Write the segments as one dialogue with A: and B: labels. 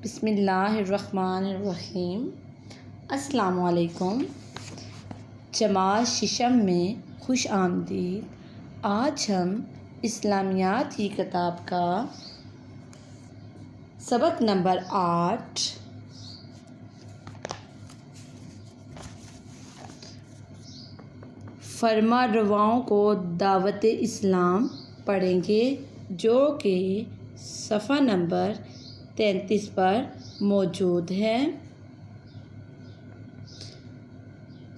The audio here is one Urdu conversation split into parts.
A: بسم اللہ الرحمن الرحیم۔ السلام علیکم۔ جماعت ششم میں خوش آمدید۔ آج ہم اسلامیات کی کتاب کا سبق نمبر 8 فرما رواؤں کو دعوت اسلام پڑھیں گے، جو کہ صفحہ نمبر 33 پر موجود ہے۔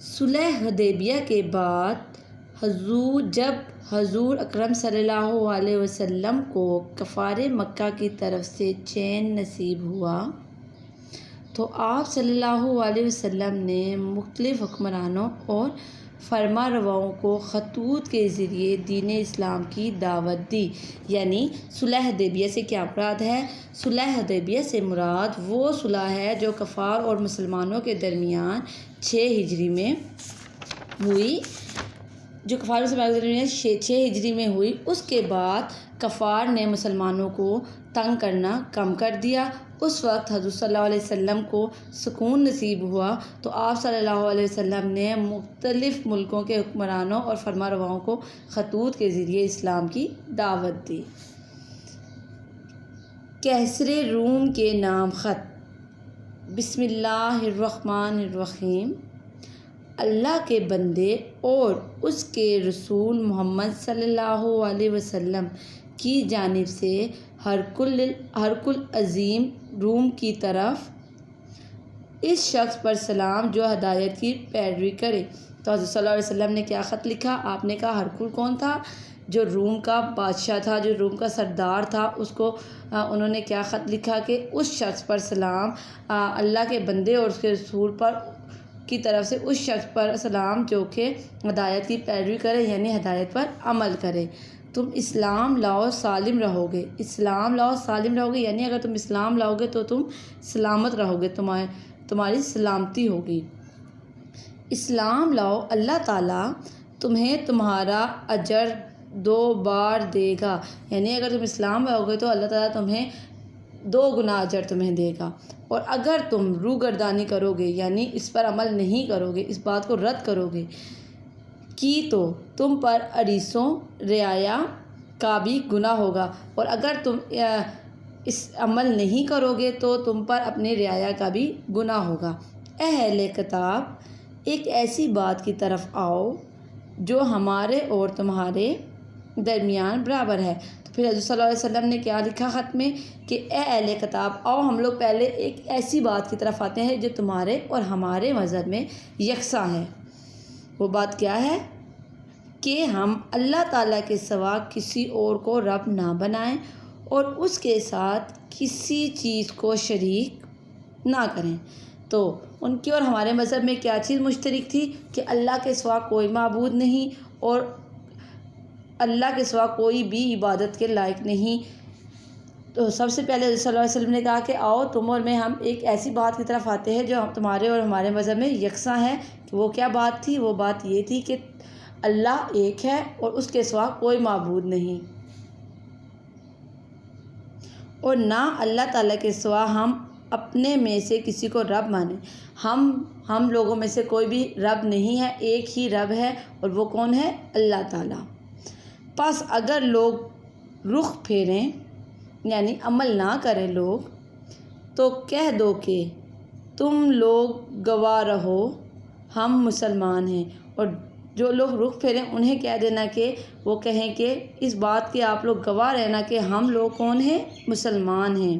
A: صلح حدیبیہ کے بعد جب حضور اکرم صلی اللہ علیہ وسلم کو کفار مکہ کی طرف سے چین نصیب ہوا تو آپ صلی اللہ علیہ وسلم نے مختلف حکمرانوں اور فرما رواؤں کو خطوط کے ذریعے دین اسلام کی دعوت دی۔ یعنی صلح حدیبیہ سے کیا مراد ہے؟ صلح حدیبیہ سے مراد وہ صلح ہے جو کفار اور مسلمانوں کے درمیان 6 ہجری میں ہوئی، ہوئی۔ اس کے بعد کفار نے مسلمانوں کو تنگ کرنا کم کر دیا۔ اس وقت حضور صلی اللہ علیہ وسلم کو سکون نصیب ہوا تو آپ صلی اللہ علیہ وسلم نے مختلف ملکوں کے حکمرانوں اور فرما رواؤں کو خطوط کے ذریعے اسلام کی دعوت دی۔ کیسر روم کے نام خط۔ بسم اللہ الرحمن الرحیم۔ اللہ کے بندے اور اس کے رسول محمد صلی اللہ علیہ وسلم کی جانب سے ہرقل عظیم روم کی طرف اس شخص پر سلام جو ہدایت کی پیروی کرے۔ تو حضرت صلی اللہ علیہ وسلم نے کیا خط لکھا؟ آپ نے کہا ہرقل کون تھا؟ جو روم کا بادشاہ تھا، جو روم کا سردار تھا، اس کو انہوں نے کیا خط لکھا کہ اس شخص پر سلام، اللہ کے بندے اور اس کے رسول پر کی طرف سے اس شخص پر سلام جو کہ ہدایت کی پیروی کرے، یعنی ہدایت پر عمل کرے۔ تم اسلام لاؤ سالم رہو گے۔ اسلام لاؤ سالم رہو گے، یعنی اگر تم اسلام لاؤ گے تو تم سلامت رہو گے، تمہاری سلامتی ہوگی۔ اسلام لاؤ، اللہ تعالیٰ تمہیں تمہارا اجر 2 بار دے گا، یعنی اگر تم اسلام لاؤ گے تو اللہ تعالیٰ تمہیں 2 گنا اجر تمہیں دے گا۔ اور اگر تم روگردانی کرو گے، یعنی اس پر عمل نہیں کرو گے، اس بات کو رد کرو گے تو تم پر اریسوں رعایا کا بھی گناہ ہوگا، اور اگر تم اس عمل نہیں کرو گے تو تم پر اپنے رعایا کا بھی گناہ ہوگا۔ اے اہل کتاب، ایک ایسی بات کی طرف آؤ جو ہمارے اور تمہارے درمیان برابر ہے۔ تو پھر حضرت صلی اللہ علیہ وسلم نے کیا لکھا خط میں کہ اے اہل کتاب آؤ، ہم لوگ پہلے ایک ایسی بات کی طرف آتے ہیں جو تمہارے اور ہمارے مذہب میں یکساں ہے۔ وہ بات کیا ہے؟ کہ ہم اللہ تعالیٰ کے سوا کسی اور کو رب نہ بنائیں اور اس کے ساتھ کسی چیز کو شریک نہ کریں۔ تو ان کی اور ہمارے مذہب میں کیا چیز مشترک تھی؟ کہ اللہ کے سوا کوئی معبود نہیں اور اللہ کے سوا کوئی بھی عبادت کے لائق نہیں۔ تو سب سے پہلے حضرت صلی اللہ علیہ وسلم نے کہا کہ آؤ تم اور میں ہم ایک ایسی بات کی طرف آتے ہیں جو تمہارے اور ہمارے مذہب میں یکساں ہے۔ کہ وہ کیا بات تھی؟ وہ بات یہ تھی کہ اللہ ایک ہے اور اس کے سوا کوئی معبود نہیں، اور نہ اللہ تعالیٰ کے سوا ہم اپنے میں سے کسی کو رب مانیں۔ ہم لوگوں میں سے کوئی بھی رب نہیں ہے، ایک ہی رب ہے، اور وہ کون ہے؟ اللہ تعالیٰ۔ پس اگر لوگ رخ پھیریں، یعنی عمل نہ کریں لوگ، تو کہہ دو کہ تم لوگ گواہ رہو ہم مسلمان ہیں، اور جو لوگ رخ پھیریں انہیں کہہ دینا کہ وہ کہیں کہ اس بات کے آپ لوگ گواہ رہنا کہ ہم لوگ کون ہیں؟ مسلمان ہیں۔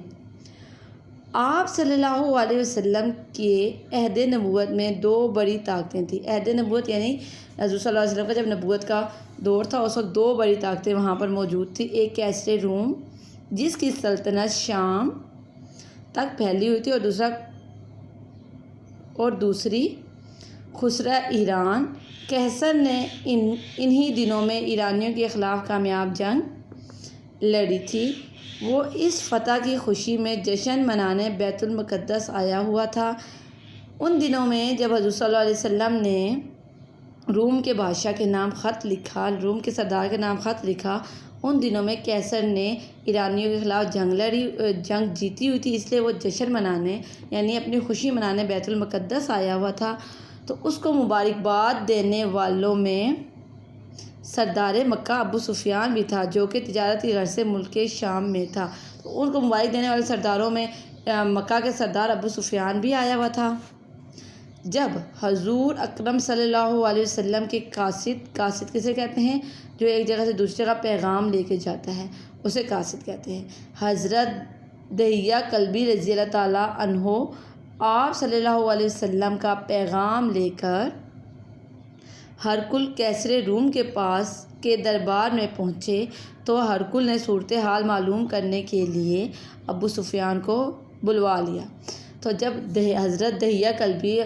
A: آپ صلی اللہ علیہ وسلم کے عہد نبوت میں 2 بڑی طاقتیں تھیں۔ عہد نبوت یعنی حضور صلی اللہ علیہ وسلم کا جب نبوت کا دور تھا اس وقت 2 بڑی طاقتیں وہاں پر موجود تھیں۔ ایک کیسر روم جس کی سلطنت شام تک پھیلی ہوئی تھی، اور دوسری خسرہ ایران۔ کیسر نے انہی دنوں میں ایرانیوں کے خلاف کامیاب جنگ لڑی تھی۔ وہ اس فتح کی خوشی میں جشن منانے بیت المقدس آیا ہوا تھا۔ ان دنوں میں جب حضور صلی اللہ علیہ وسلم نے روم کے بادشاہ کے نام خط لکھا، روم کے سردار کے نام خط لکھا ان دنوں میں کیسر نے ایرانیوں کے خلاف جنگ جیتی ہوئی تھی، اس لیے وہ جشن منانے یعنی اپنی خوشی منانے بیت المقدس آیا ہوا تھا۔ تو اس کو مبارکباد دینے والوں میں سردار مکہ ابو سفیان بھی تھا، جو کہ تجارتی غرض سے ملک شام میں تھا۔ تو ان کو مبارک دینے والے سرداروں میں مکہ کے سردار ابو سفیان بھی آیا ہوا تھا۔ جب حضور اکرم صلی اللہ علیہ وسلم کے قاصد کسے کہتے ہیں؟ جو ایک جگہ سے دوسری جگہ پیغام لے کے جاتا ہے، اسے قاصد کہتے ہیں۔ حضرت دہیہ کلبی رضی اللہ تعالیٰ عنہ آپ صلی اللہ علیہ وسلم کا پیغام لے کر ہرقل کیسر روم کے دربار میں پہنچے، تو ہرقل نے صورتحال معلوم کرنے کے لیے ابو سفیان کو بلوا لیا۔ تو جب حضرت دہیہ کلبی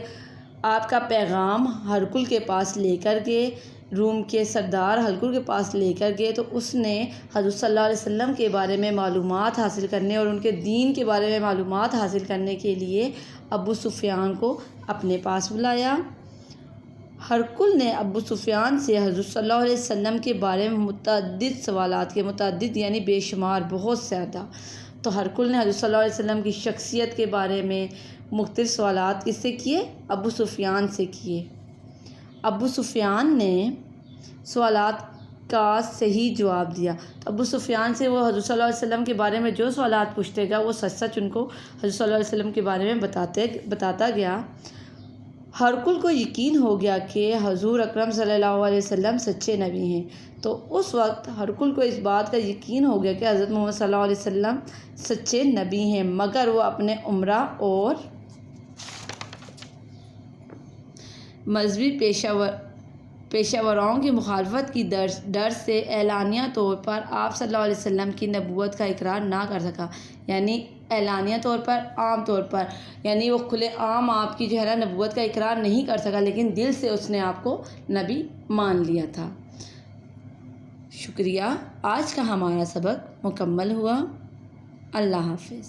A: آپ کا پیغام ہرقل کے پاس لے کر گئے، روم کے سردار ہرقل کے پاس لے کر گئے، تو اس نے حضور صلی اللہ علیہ وسلم کے بارے میں معلومات حاصل کرنے اور ان کے دین کے بارے میں معلومات حاصل کرنے کے لیے ابو سفیان کو اپنے پاس بلایا۔ ہرقل نے ابو سفیان سے حضور صلی اللہ علیہ وسلم کے بارے میں متعدد سوالات کیے، متعدد یعنی بے شمار، بہت زیادہ۔ تو ہرقل نے حضور صلی اللہ علیہ وسلم کی شخصیت کے بارے میں مختلف سوالات کس سے کیے؟ ابو سفیان سے کیے۔ ابو سفیان نے سوالات کا صحیح جواب دیا، تو ابو سفیان سے وہ حضور صلی اللہ علیہ وسلم کے بارے میں جو سوالات پوچھتے گا وہ سچ سچ ان کو حضور صلی اللہ علیہ وسلم کے بارے میں بتاتا گیا۔ ہرقل کو یقین ہو گیا کہ حضور اکرم صلی اللہ علیہ وسلم سچے نبی ہیں۔ تو اس وقت ہرقل کو اس بات کا یقین ہو گیا کہ حضرت محمد صلی اللہ علیہ وسلم سچے نبی ہیں، مگر وہ اپنے امراء اور مذہبی پیشہ وراؤں کی مخالفت کی ڈر سے اعلانیہ طور پر آپ صلی اللہ علیہ وسلم کی نبوت کا اقرار نہ کر سکا، یعنی اعلانیہ طور پر، عام طور پر، یعنی وہ کھلے عام آپ کی جو ہے نا نبوت کا اقرار نہیں کر سکا، لیکن دل سے اس نے آپ کو نبی مان لیا تھا۔ شکریہ، آج کا ہمارا سبق مکمل ہوا۔ اللہ حافظ۔